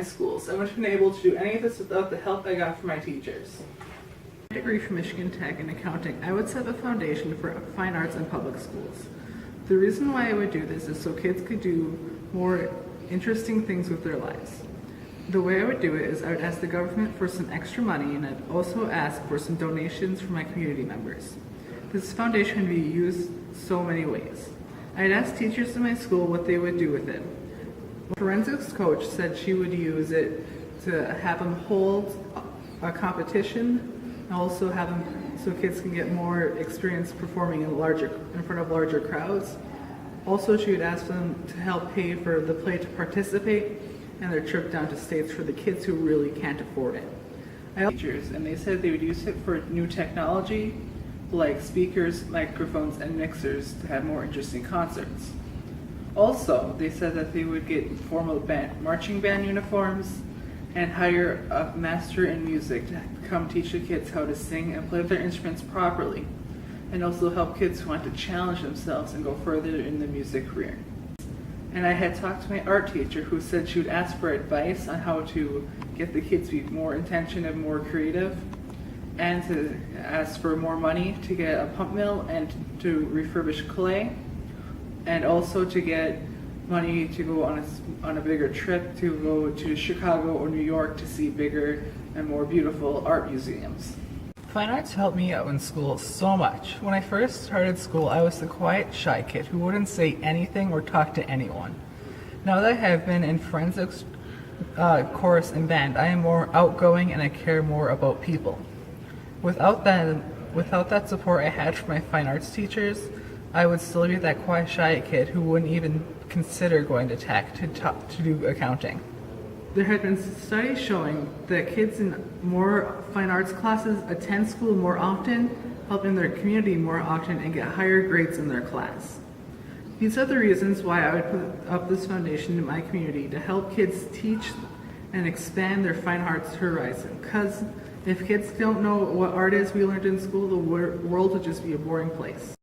schools. I wouldn't have been able to do any of this without the help I got from my teachers. My degree from Michigan Tech in accounting, I would set the foundation for fine arts in public schools. The reason why I would do this is so kids could do more interesting things with their lives. The way I would do it is I would ask the government for some extra money, and I'd also ask for some donations from my community members. This foundation can be used so many ways. I'd ask teachers in my school what they would do with it. A forensics coach said she would use it to have them hold a competition, and also have them so kids can get more experience performing in front of larger crowds. Also, she would ask them to help pay for the play to participate and their trip down to States for the kids who really can't afford it. I asked teachers, and they said they would use it for new technology like speakers, microphones, and mixers to have more interesting concerts. Also, they said that they would get formal marching band uniforms and hire a master in music to come teach the kids how to sing and play their instruments properly, and also help kids who want to challenge themselves and go further in the music career. And I had talked to my art teacher who said she would ask for advice on how to get the kids to be more intentional and more creative, and to ask for more money to get a pump mill and to refurbish clay, and also to get money to go on a bigger trip to go to Chicago or New York to see bigger and more beautiful art museums. Fine arts helped me out in school so much. When I first started school, I was the quiet, shy kid who wouldn't say anything or talk to anyone. Now that I have been in forensics course and band, I am more outgoing and I care more about people. Without that support I had from my fine arts teachers, I would still be that quiet, shy kid who wouldn't even consider going to Tech to do accounting. There had been studies showing that kids in more fine arts classes attend school more often, help in their community more often, and get higher grades in their class. These are the reasons why I would put up this foundation in my community to help kids teach and expand their fine arts horizon. Because if kids don't know what art is we learned in school, the world would just be a boring place.